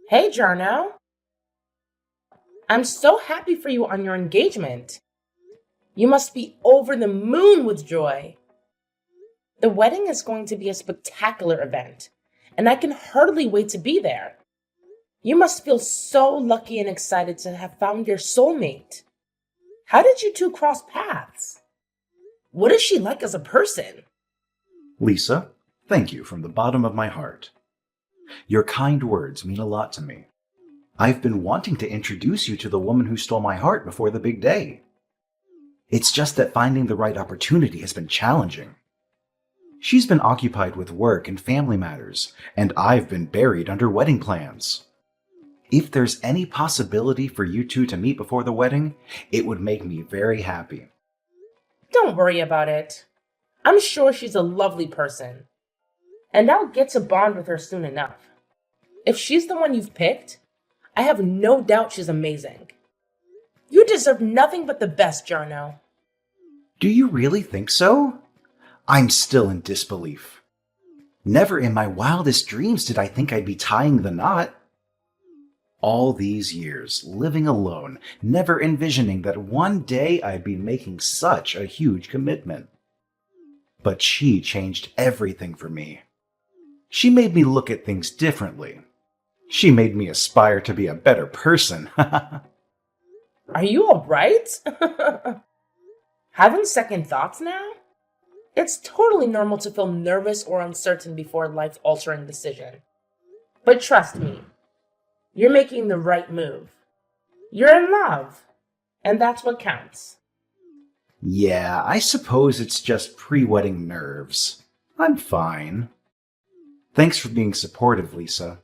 Hey, Jarno. I'm so happy for you on your engagement. You must be over the moon with joy. The wedding is going to be a spectacular event, and I can hardly wait to be there. You must feel so lucky and excited to have found your soulmate. How did you two cross paths? What is she like as a person? Lisa, thank you from the bottom of my heart. Your kind words mean a lot to me. I've been wanting to introduce you to the woman who stole my heart before the big day. It's just that finding the right opportunity has been challenging. She's been occupied with work and family matters, and I've been buried under wedding plans. If there's any possibility for you two to meet before the wedding, it would make me very happy. Don't worry about it. I'm sure she's a lovely person, and I'll get to bond with her soon enough. If she's the one you've picked, I have no doubt she's amazing. You deserve nothing but the best, Jarno. Do you really think so? I'm still in disbelief. Never in my wildest dreams did I think I'd be tying the knot. All these years, living alone, never envisioning that one day I'd be making such a huge commitment. But she changed everything for me. She made me look at things differently. She made me aspire to be a better person. Are you alright? Having second thoughts now? It's totally normal to feel nervous or uncertain before a life altering decision. But trust me, you're making the right move. You're in love, and that's what counts. Yeah, I suppose it's just pre-wedding nerves. I'm fine. Thanks for being supportive, Lisa.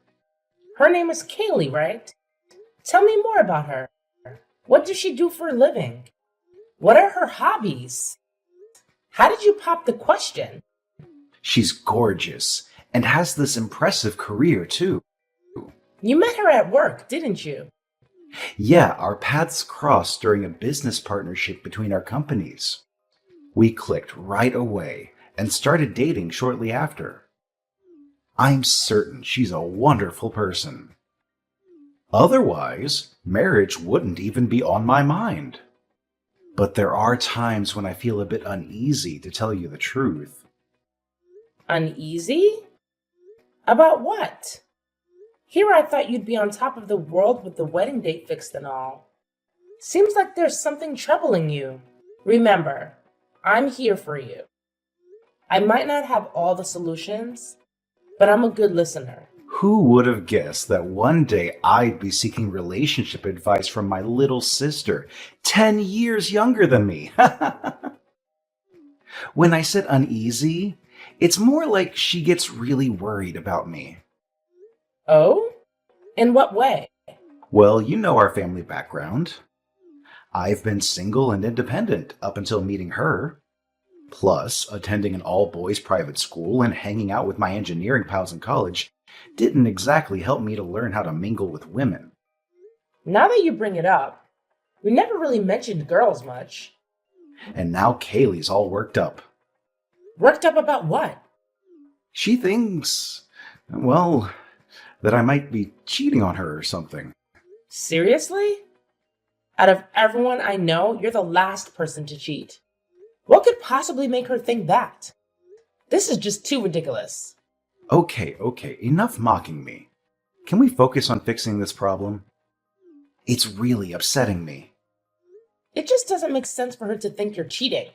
Her name is Kaylee, right? Tell me more about her. What does she do for a living? What are her hobbies? How did you pop the question? She's gorgeous and has this impressive career, too. You met her at work, didn't you? Yeah, our paths crossed during a business partnership between our companies. We clicked right away and started dating shortly after. I'm certain she's a wonderful person. Otherwise, marriage wouldn't even be on my mind. But there are times when I feel a bit uneasy, to tell you the truth. Uneasy? About what? Here I thought you'd be on top of the world with the wedding date fixed and all. Seems like there's something troubling you. Remember, I'm here for you. I might not have all the solutions, but I'm a good listener. Who would have guessed that one day I'd be seeking relationship advice from my little sister, 10 years younger than me? When I said uneasy, it's more like she gets really worried about me. Oh? In what way? Well, you know our family background. I've been single and independent up until meeting her. Plus, attending an all-boys private school and hanging out with my engineering pals in college didn't exactly help me to learn how to mingle with women. Now that you bring it up, we never really mentioned girls much. And now Kaylee's all worked up. Worked up about what? She thinks, well, that I might be cheating on her or something. Seriously? Out of everyone I know, you're the last person to cheat. What could possibly make her think that? This is just too ridiculous. Okay, enough mocking me. Can we focus on fixing this problem? It's really upsetting me. It just doesn't make sense for her to think you're cheating.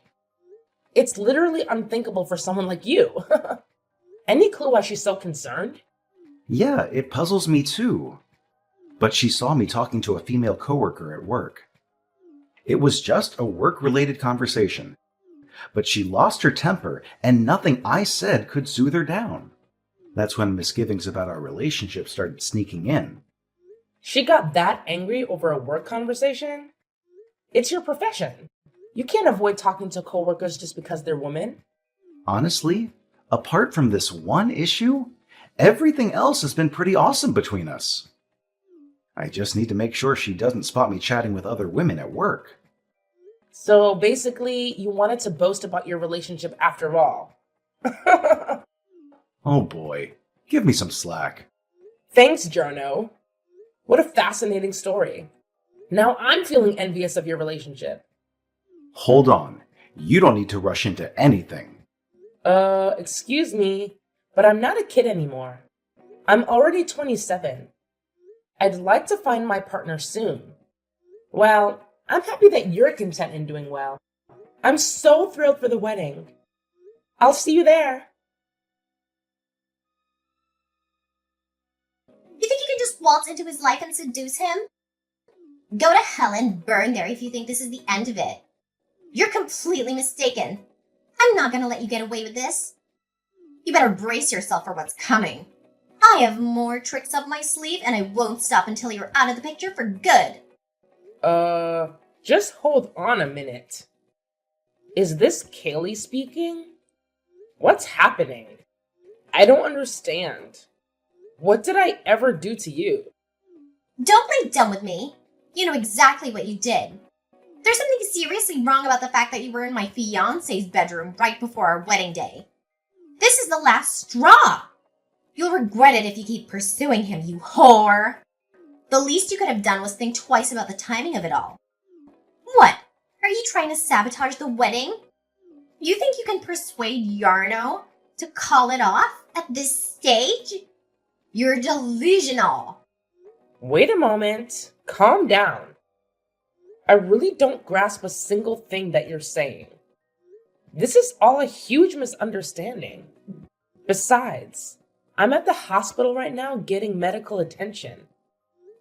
It's literally unthinkable for someone like you. Any clue why she's so concerned? Yeah, it puzzles me too. But she saw me talking to a female coworker at work. It was just a work-related conversation. But she lost her temper, and nothing I said could soothe her down. That's when misgivings about our relationship started sneaking in. She got that angry over a work conversation? It's your profession. You can't avoid talking to coworkers just because they're women. Honestly, apart from this one issue, everything else has been pretty awesome between us. I just need to make sure she doesn't spot me chatting with other women at work. So basically, you wanted to boast about your relationship after all. Oh boy, give me some slack. Thanks, Jarno. What a fascinating story. Now I'm feeling envious of your relationship. Hold on. You don't need to rush into anything. Excuse me, but I'm not a kid anymore. I'm already 27. I'd like to find my partner soon. Well, I'm happy that you're content and doing well. I'm so thrilled for the wedding. I'll see you there. You think you can just waltz into his life and seduce him? Go to hell and burn there if you think this is the end of it. You're completely mistaken. I'm not gonna let you get away with this. You better brace yourself for what's coming. I have more tricks up my sleeve, and I won't stop until you're out of the picture for good. Just hold on a minute. Is this Kaylee speaking? What's happening? I don't understand. What did I ever do to you? Don't play dumb with me. You know exactly what you did. There's something seriously wrong about the fact that you were in my fiancé's bedroom right before our wedding day. This is the last straw. You'll regret it if you keep pursuing him, you whore. The least you could have done was think twice about the timing of it all. What? Are you trying to sabotage the wedding? You think you can persuade Yarno to call it off at this stage? You're delusional. Wait a moment. Calm down. I really don't grasp a single thing that you're saying. This is all a huge misunderstanding. Besides, I'm at the hospital right now getting medical attention.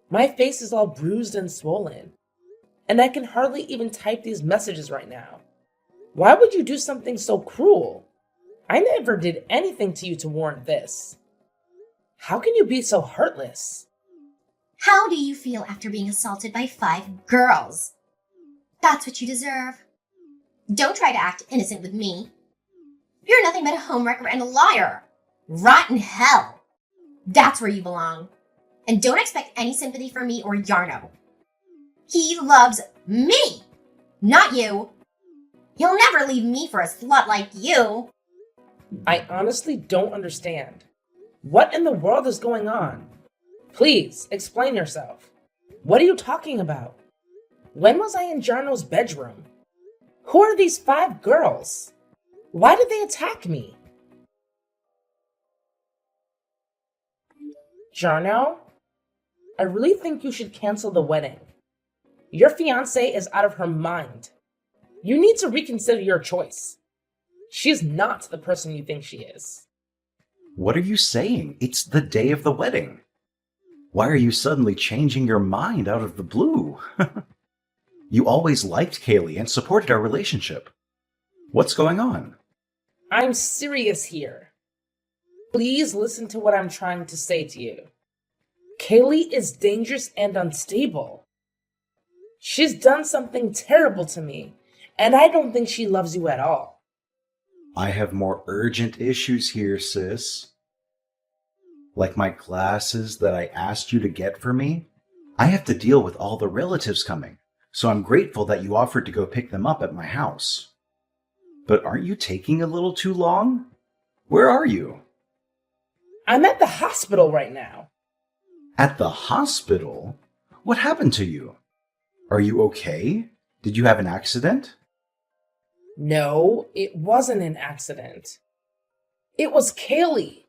My face is all bruised and swollen, and I can hardly even type these messages right now. Why would you do something so cruel? I never did anything to you to warrant this. How can you be so heartless? How do you feel after being assaulted by 5 girls? That's what you deserve. Don't try to act innocent with me. You're nothing but a homewrecker and a liar. Rot in hell. That's where you belong. And don't expect any sympathy from me or Yarno. He loves me, not you. He'll never leave me for a slut like you. I honestly don't understand. What in the world is going on? Please, explain yourself. What are you talking about? When was I in Jarno's bedroom? Who are these 5 girls? Why did they attack me? Jarno, I really think you should cancel the wedding. Your fiancée is out of her mind. You need to reconsider your choice. She's not the person you think she is. What are you saying? It's the day of the wedding. Why are you suddenly changing your mind out of the blue? You always liked Kaylee and supported our relationship. What's going on? I'm serious here. Please listen to what I'm trying to say to you. Kaylee is dangerous and unstable. She's done something terrible to me, and I don't think she loves you at all. I have more urgent issues here, sis. Like my glasses that I asked you to get for me. I have to deal with all the relatives coming, so I'm grateful that you offered to go pick them up at my house. But aren't you taking a little too long? Where are you? I'm at the hospital right now. At the hospital? What happened to you? Are you okay? Did you have an accident? No, it wasn't an accident. It was Kaylee.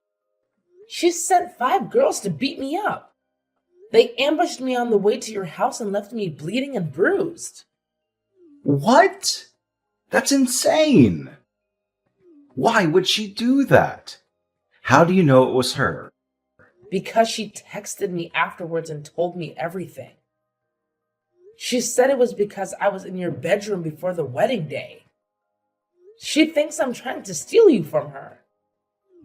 She sent 5 girls to beat me up. They ambushed me on the way to your house and left me bleeding and bruised. What? That's insane! Why would she do that? How do you know it was her? Because she texted me afterwards and told me everything. She said it was because I was in your bedroom before the wedding day. She thinks I'm trying to steal you from her.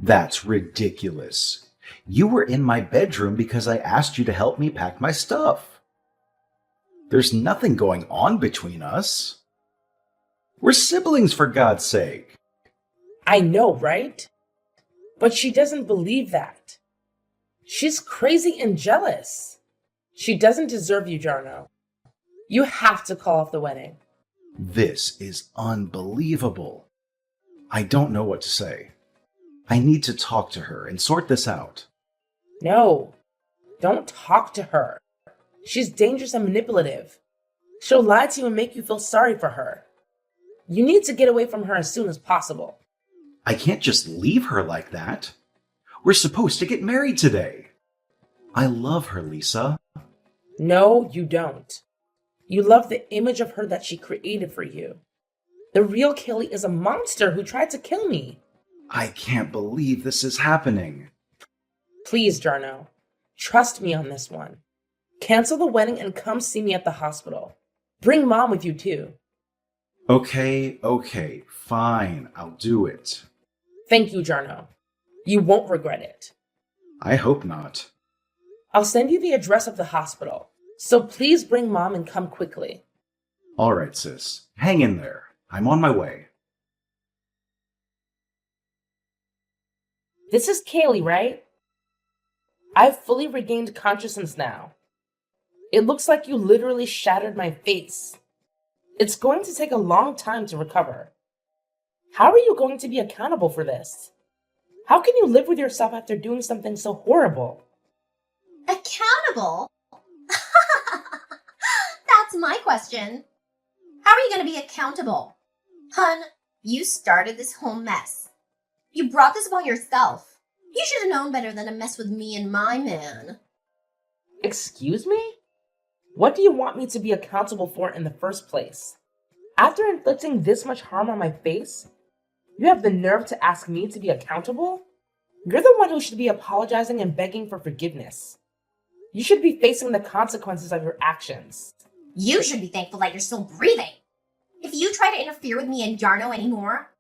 That's ridiculous. You were in my bedroom because I asked you to help me pack my stuff. There's nothing going on between us. We're siblings, for God's sake. I know, right? But she doesn't believe that. She's crazy and jealous. She doesn't deserve you, Jarno. You have to call off the wedding. This is unbelievable. I don't know what to say. I need to talk to her and sort this out. No, don't talk to her. She's dangerous and manipulative. She'll lie to you and make you feel sorry for her. You need to get away from her as soon as possible. I can't just leave her like that. We're supposed to get married today. I love her, Lisa. No, you don't. You love the image of her that she created for you. The real Kaylee is a monster who tried to kill me. I can't believe this is happening. Please, Jarno, trust me on this one. Cancel the wedding and come see me at the hospital. Bring Mom with you too. Okay, fine, I'll do it. Thank you, Jarno. You won't regret it. I hope not. I'll send you the address of the hospital, so please bring Mom and come quickly. All right, sis. Hang in there. I'm on my way. This is Kaylee, right? I've fully regained consciousness now. It looks like you literally shattered my face. It's going to take a long time to recover. How are you going to be accountable for this? How can you live with yourself after doing something so horrible? Accountable? That's my question. How are you going to be accountable? Hun, you started this whole mess. You brought this upon yourself. You should have known better than to mess with me and my man. Excuse me? What do you want me to be accountable for in the first place? After inflicting this much harm on my face, you have the nerve to ask me to be accountable? You're the one who should be apologizing and begging for forgiveness. You should be facing the consequences of your actions. You should be thankful that you're still breathing. If you try to interfere with me and Jarno anymore,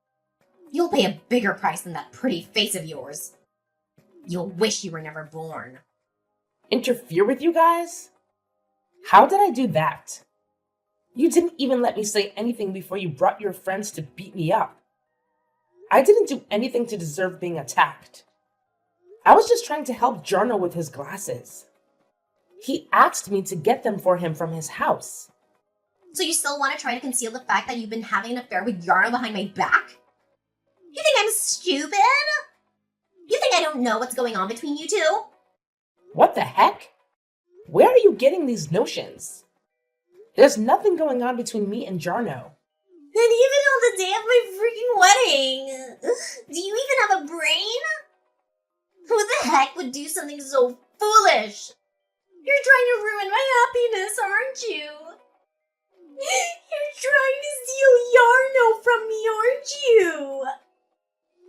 you'll pay a bigger price than that pretty face of yours. You'll wish you were never born. Interfere with you guys? How did I do that? You didn't even let me say anything before you brought your friends to beat me up. I didn't do anything to deserve being attacked. I was just trying to help Jarno with his glasses. He asked me to get them for him from his house. So you still want to try to conceal the fact that you've been having an affair with Jarno behind my back? You think I'm stupid? You think I don't know what's going on between you two? What the heck? Where are you getting these notions? There's nothing going on between me and Jarno. And even on the day of my freaking wedding, do you even have a brain? Who the heck would do something so foolish? You're trying to ruin my happiness, aren't you? You're trying to steal Jarno from me, aren't you?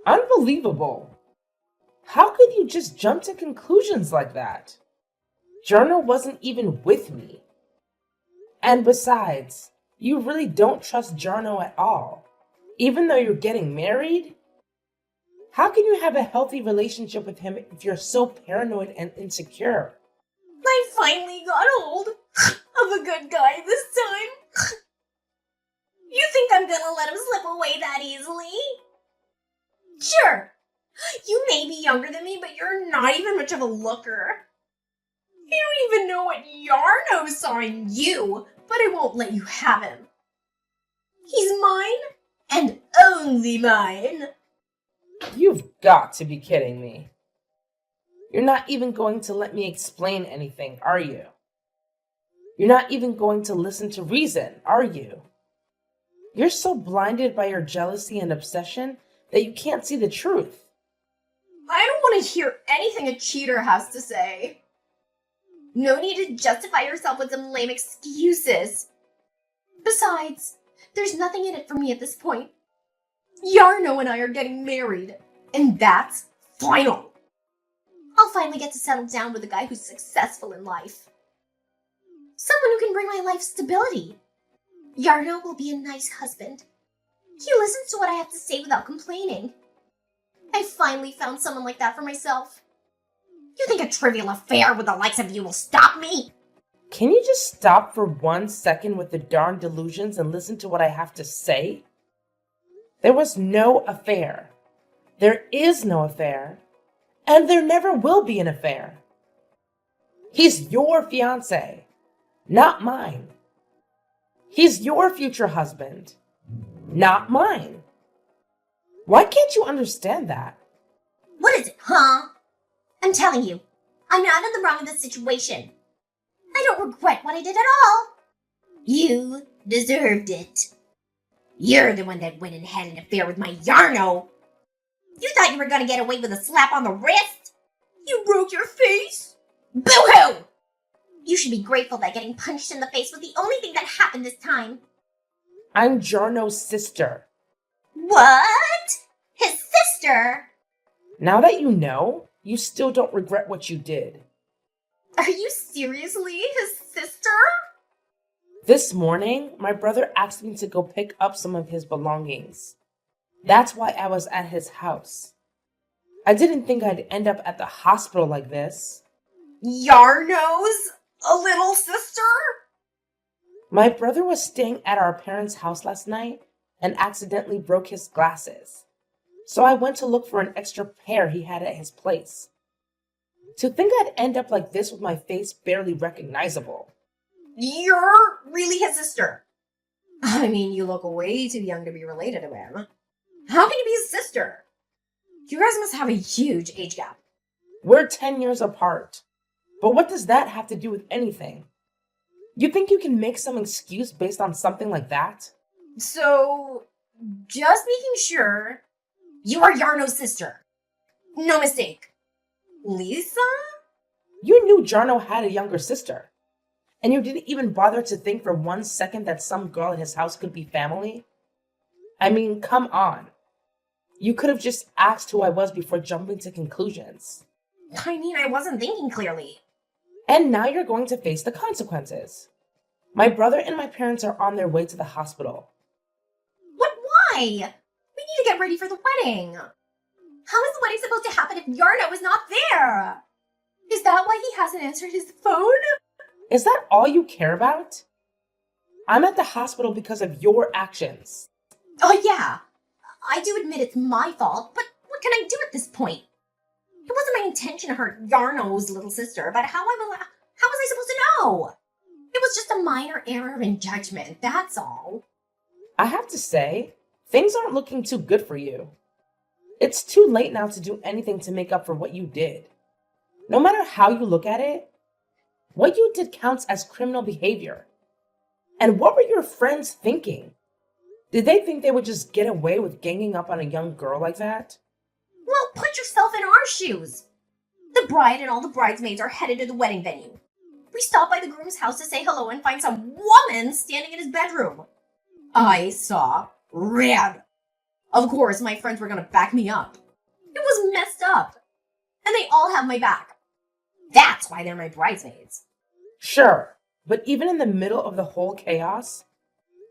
Unbelievable. How could you just jump to conclusions like that? Jarno wasn't even with me. And besides, you really don't trust Jarno at all, even though you're getting married? How can you have a healthy relationship with him if you're so paranoid and insecure? I finally got hold of a good guy this time. You think I'm gonna let him slip away that easily? Sure, you may be younger than me, but you're not even much of a looker. I don't even know what Jarno saw in you, but I won't let you have him. He's mine, and only mine. You've got to be kidding me. You're not even going to let me explain anything, are you? You're not even going to listen to reason, are you? You're so blinded by your jealousy and obsession that you can't see the truth. I don't want to hear anything a cheater has to say. No need to justify yourself with some lame excuses. Besides, there's nothing in it for me at this point. Jarno and I are getting married, and that's final. I'll finally get to settle down with a guy who's successful in life. Someone who can bring my life stability. Jarno will be a nice husband. He listens to what I have to say without complaining. I finally found someone like that for myself. You think a trivial affair with the likes of you will stop me? Can you just stop for 1 second with the darn delusions and listen to what I have to say? There was no affair. There is no affair. And there never will be an affair. He's your fiancé, not mine. He's your future husband, not mine. Why can't you understand that? What is it, huh? I'm telling you, I'm not in the wrong in this situation. I don't regret what I did at all. You deserved it. You're the one that went and had an affair with my Yarno. You thought you were gonna get away with a slap on the wrist? You broke your face? Boo-hoo! You should be grateful that getting punched in the face was the only thing that happened this time. I'm Jarno's sister. What? His sister? Now that you know, you still don't regret what you did. Are you seriously his sister? This morning, my brother asked me to go pick up some of his belongings. That's why I was at his house. I didn't think I'd end up at the hospital like this. Yarno's a little sister? My brother was staying at our parents' house last night and accidentally broke his glasses. So I went to look for an extra pair he had at his place. To think I'd end up like this with my face barely recognizable. You're really his sister. I mean, you look way too young to be related to him. How can you be his sister? You guys must have a huge age gap. We're 10 years apart. But what does that have to do with anything? You think you can make some excuse based on something like that? So, just making sure, you are Yarno's sister. No mistake. Lisa? You knew Jarno had a younger sister. And you didn't even bother to think for 1 second that some girl in his house could be family? I mean, come on. You could have just asked who I was before jumping to conclusions. I mean, I wasn't thinking clearly. And now you're going to face the consequences. My brother and my parents are on their way to the hospital. But why? We need to get ready for the wedding. How is the wedding supposed to happen if Yarno is not there? Is that why he hasn't answered his phone? Is that all you care about? I'm at the hospital because of your actions. Oh yeah, I do admit it's my fault, but what can I do at this point? It wasn't my intention to hurt Yarno's little sister, but how was I supposed to know? It was just a minor error in judgment, that's all. I have to say, things aren't looking too good for you. It's too late now to do anything to make up for what you did. No matter how you look at it, what you did counts as criminal behavior. And what were your friends thinking? Did they think they would just get away with ganging up on a young girl like that? Well, put yourself in our shoes. The bride and all the bridesmaids are headed to the wedding venue. We stop by the groom's house to say hello and find some woman standing in his bedroom. I saw red. Of course, my friends were gonna back me up. It was messed up. And they all have my back. That's why they're my bridesmaids. Sure, but even in the middle of the whole chaos,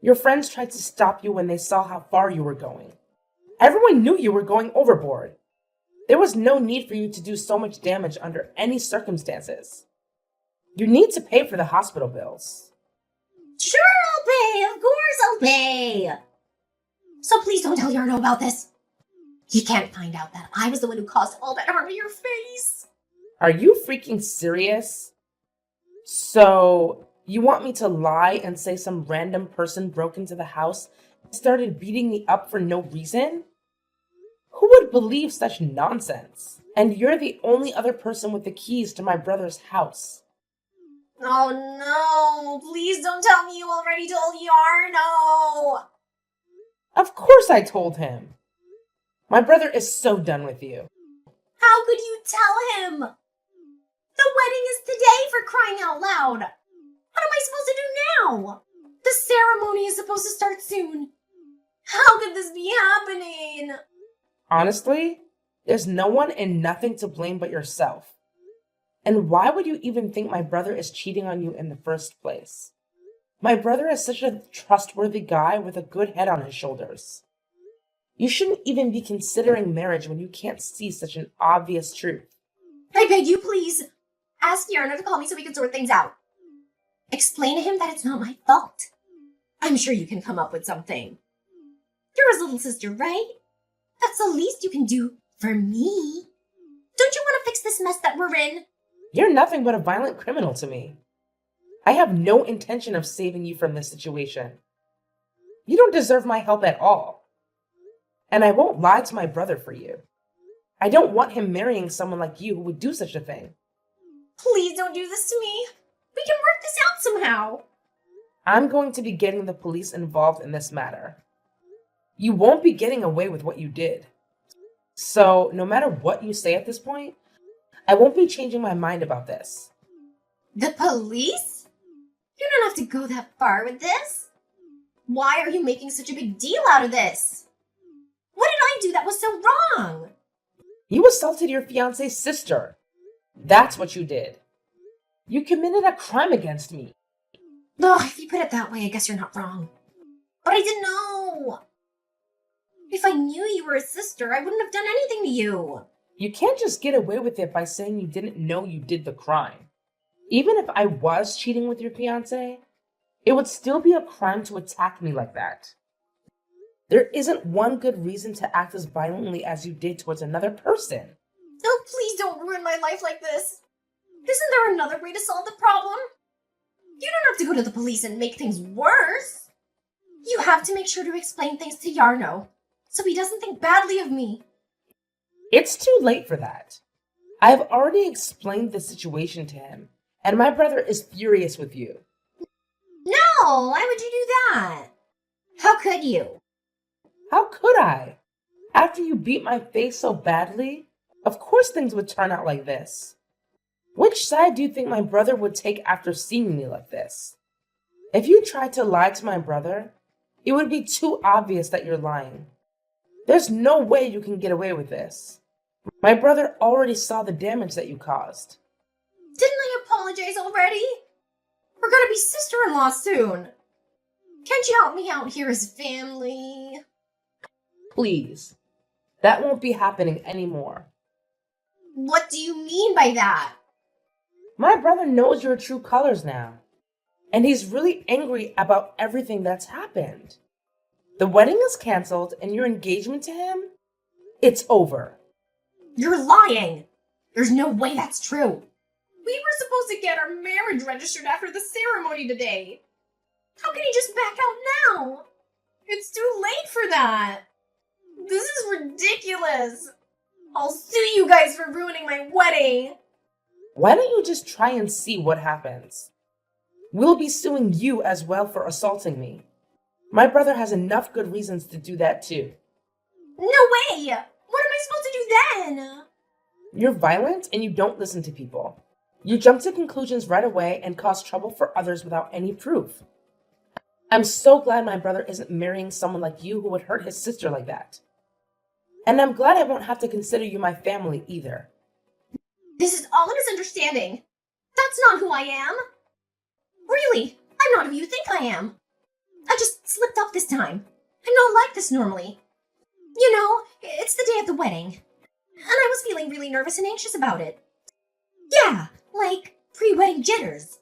your friends tried to stop you when they saw how far you were going. Everyone knew you were going overboard. There was no need for you to do so much damage under any circumstances. You need to pay for the hospital bills. Sure, I'll pay. Of course I'll pay. So please don't tell Yarno about this. He can't find out that I was the one who caused all that harm to your face. Are you freaking serious? So, you want me to lie and say some random person broke into the house and started beating me up for no reason? Who would believe such nonsense? And you're the only other person with the keys to my brother's house. Oh no, please don't tell me you already told Yarno. Of course I told him. My brother is so done with you. How could you tell him? The wedding is today, for crying out loud. What am I supposed to do now? The ceremony is supposed to start soon. How could this be happening? Honestly, there's no one and nothing to blame but yourself. And why would you even think my brother is cheating on you in the first place? My brother is such a trustworthy guy with a good head on his shoulders. You shouldn't even be considering marriage when you can't see such an obvious truth. I beg you, please. Ask Yarno to call me so we can sort things out. Explain to him that it's not my fault. I'm sure you can come up with something. You're his little sister, right? That's the least you can do for me. Don't you want to fix this mess that we're in? You're nothing but a violent criminal to me. I have no intention of saving you from this situation. You don't deserve my help at all. And I won't lie to my brother for you. I don't want him marrying someone like you who would do such a thing. Please don't do this to me. We can work this somehow. I'm going to be getting the police involved in this matter. You won't be getting away with what you did. So, no matter what you say at this point, I won't be changing my mind about this. The police? You don't have to go that far with this. Why are you making such a big deal out of this? What did I do that was so wrong? You assaulted your fiance's sister. That's what you did. You committed a crime against me. Ugh, if you put it that way, I guess you're not wrong. But I didn't know. If I knew you were a sister, I wouldn't have done anything to you. You can't just get away with it by saying you didn't know you did the crime. Even if I was cheating with your fiance, it would still be a crime to attack me like that. There isn't one good reason to act as violently as you did towards another person. Oh, please don't ruin my life like this. Isn't there another way to solve the problem? You don't have to go to the police and make things worse. You have to make sure to explain things to Yarno, so he doesn't think badly of me. It's too late for that. I have already explained the situation to him, and my brother is furious with you. No, why would you do that? How could you? How could I? After you beat my face so badly, of course things would turn out like this. Which side do you think my brother would take after seeing me like this? If you tried to lie to my brother, it would be too obvious that you're lying. There's no way you can get away with this. My brother already saw the damage that you caused. Didn't I apologize already? We're gonna be sister-in-law soon. Can't you help me out here as family? Please. That won't be happening anymore. What do you mean by that? My brother knows your true colors now. And he's really angry about everything that's happened. The wedding is canceled and your engagement to him, it's over. You're lying! There's no way that's true. We were supposed to get our marriage registered after the ceremony today. How can he just back out now? It's too late for that. This is ridiculous. I'll sue you guys for ruining my wedding. Why don't you just try and see what happens? We'll be suing you as well for assaulting me. My brother has enough good reasons to do that too. No way! What am I supposed to do then? You're violent and you don't listen to people. You jump to conclusions right away and cause trouble for others without any proof. I'm so glad my brother isn't marrying someone like you who would hurt his sister like that. And I'm glad I won't have to consider you my family either. This is all a misunderstanding. That's not who I am. Really, I'm not who you think I am. I just slipped up this time. I'm not like this normally. You know, it's the day of the wedding. And I was feeling really nervous and anxious about it. Yeah, like pre-wedding jitters.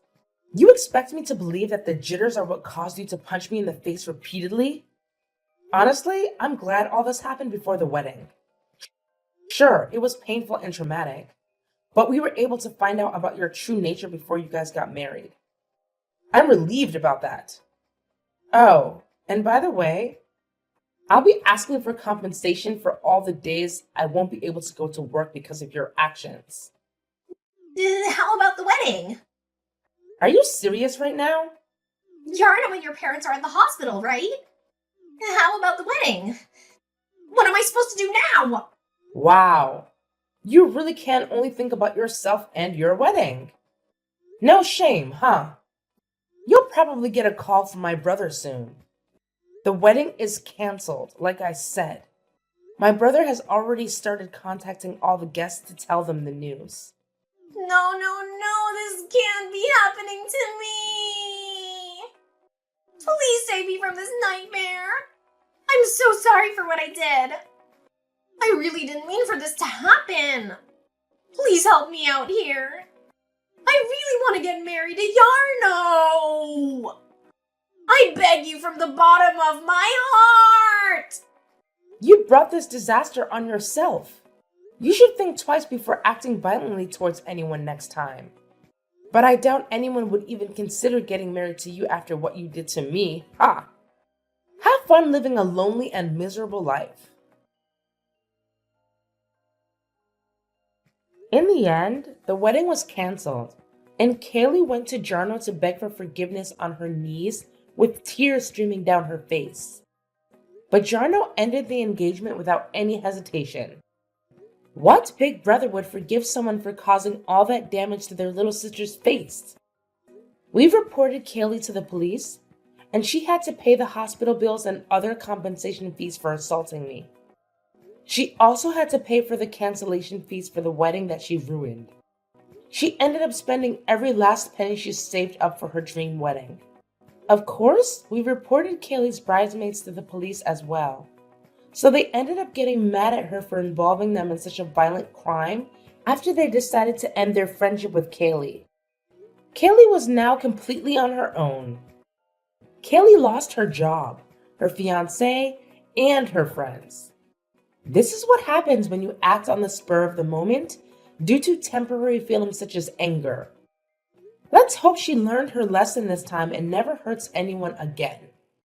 You expect me to believe that the jitters are what caused you to punch me in the face repeatedly? Honestly, I'm glad all this happened before the wedding. Sure, it was painful and traumatic, but we were able to find out about your true nature before you guys got married. I'm relieved about that. Oh, and by the way, I'll be asking for compensation for all the days I won't be able to go to work because of your actions. How about the wedding? Are you serious right now? Yarno and your parents are in the hospital, right? How about the wedding? What am I supposed to do now? Wow. You really can only think about yourself and your wedding. No shame, huh? You'll probably get a call from my brother soon. The wedding is canceled, like I said. My brother has already started contacting all the guests to tell them the news. No, this can't be happening to me. Please save me from this nightmare. I'm so sorry for what I did. I really didn't mean for this to happen. Please help me out here. I really want to get married to Yarno. I beg you from the bottom of my heart. You brought this disaster on yourself. You should think twice before acting violently towards anyone next time. But I doubt anyone would even consider getting married to you after what you did to me, ha! Have fun living a lonely and miserable life. In the end, the wedding was canceled, and Kaylee went to Jarno to beg for forgiveness on her knees with tears streaming down her face. But Jarno ended the engagement without any hesitation. What big brother would forgive someone for causing all that damage to their little sister's face? We've reported Kaylee to the police, and she had to pay the hospital bills and other compensation fees for assaulting me. She also had to pay for the cancellation fees for the wedding that she ruined. She ended up spending every last penny she saved up for her dream wedding. Of course, we reported Kaylee's bridesmaids to the police as well. So they ended up getting mad at her for involving them in such a violent crime after they decided to end their friendship with Kaylee. Kaylee was now completely on her own. Kaylee lost her job, her fiancé, and her friends. This is what happens when you act on the spur of the moment due to temporary feelings such as anger. Let's hope she learned her lesson this time and never hurts anyone again.